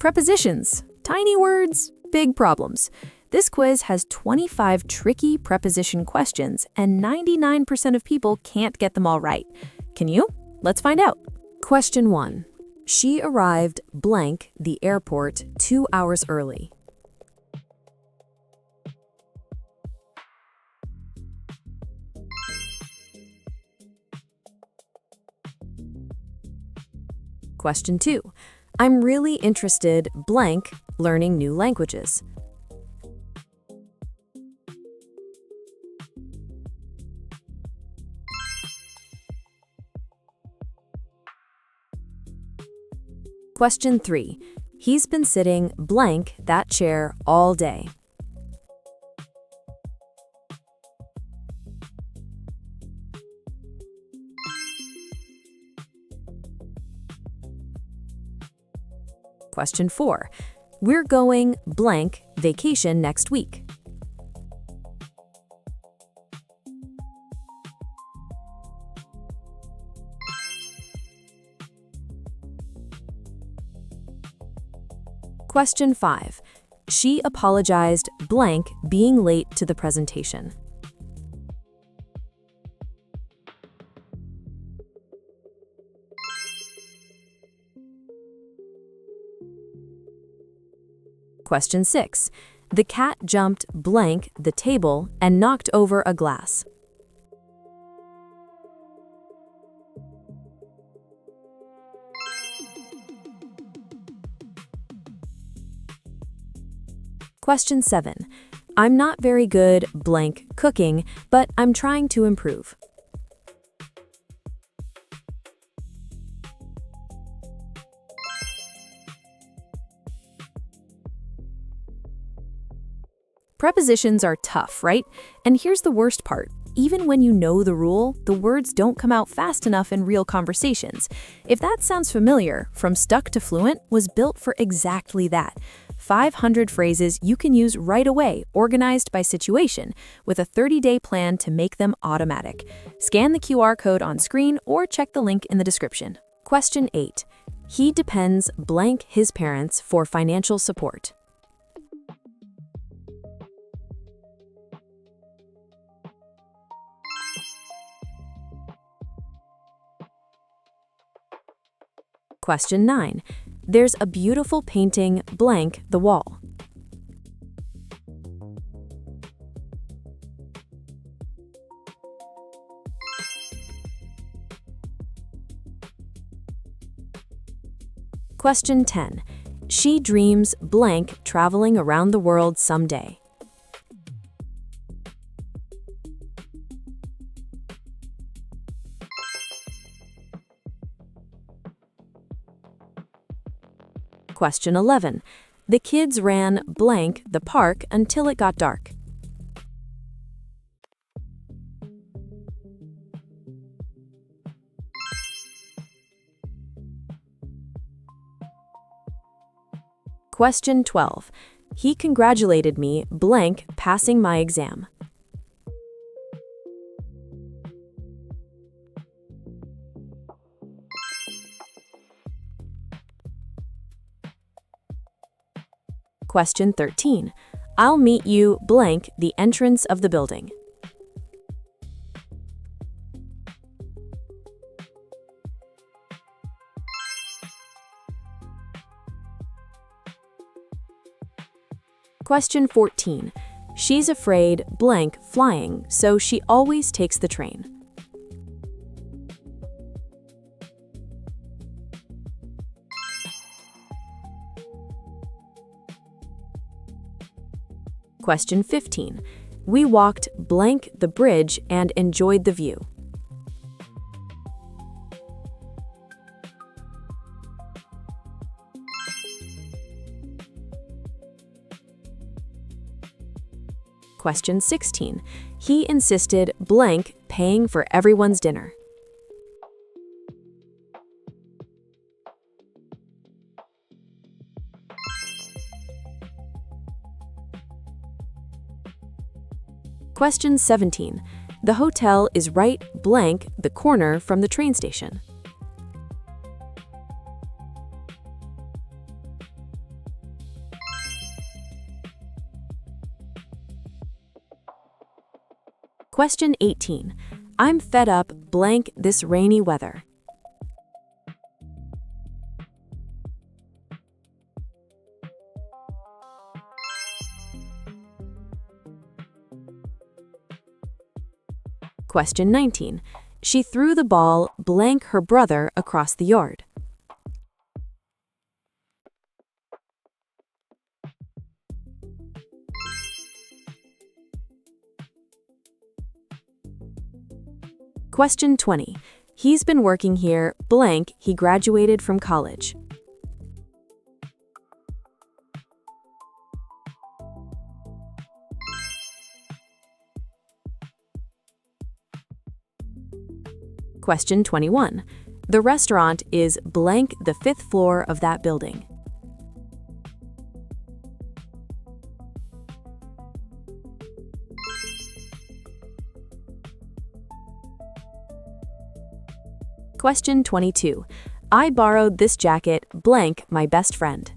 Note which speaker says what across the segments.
Speaker 1: Prepositions. Tiny words, big problems. This quiz has 25 tricky preposition questions, and 99% of people can't get them all right. Can you? Let's find out. Question 1. She arrived blank the airport 2 hours early. Question 2. I'm really interested blank learning new languages. Question 3. He's been sitting blank that chair all day. Question 4. We're going blank vacation next week. Question 5. She apologized blank being late to the presentation. Question 6. The cat jumped blank the table and knocked over a glass. Question 7. I'm not very good blank cooking, but I'm trying to improve. Prepositions are tough, right? And here's the worst part. Even when you know the rule, the words don't come out fast enough in real conversations. If that sounds familiar, From Stuck to Fluent was built for exactly that. 500 phrases you can use right away, organized by situation, with a 30-day plan to make them automatic. Scan the QR code on screen or check the link in the description. Question 8. He depends blank his parents for financial support. Question 9. There's a beautiful painting blank the wall. Question 10. She dreams blank traveling around the world someday. Question 11. The kids ran blank the park until it got dark. Question 12. He congratulated me blank passing my exam. Question 13. I'll meet you blank the entrance of the building. Question 14. She's afraid blank flying, so she always takes the train. Question 15. We walked blank the bridge and enjoyed the view. Question 16. He insisted blank paying for everyone's dinner. Question 17. The hotel is right blank the corner from the train station. Question 18. I'm fed up blank this rainy weather. Question 19. She threw the ball blank her brother across the yard. Question 20. He's been working here blank he graduated from college. Question 21. The restaurant is blank the 5th floor of that building. Question 22. I borrowed this jacket blank my best friend.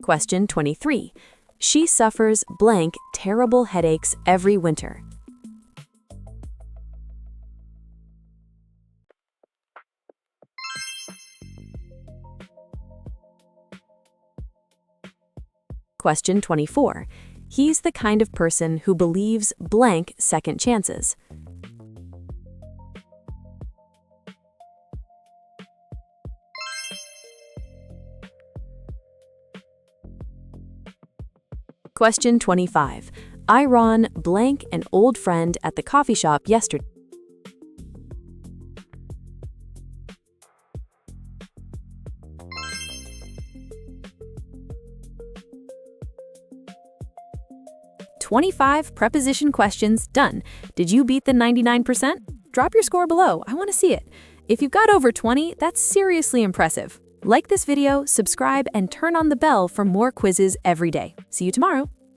Speaker 1: Question 23. She suffers blank terrible headaches every winter. Question 24. He's the kind of person who believes blank second chances. Question 25. I ran blank an old friend at the coffee shop yesterday. "25 preposition questions done. Did you beat the 99%? Drop your score below. I want to see it. If you've got over 20, that's seriously impressive. Like this video, subscribe, and turn on the bell for more quizzes every day. See you tomorrow.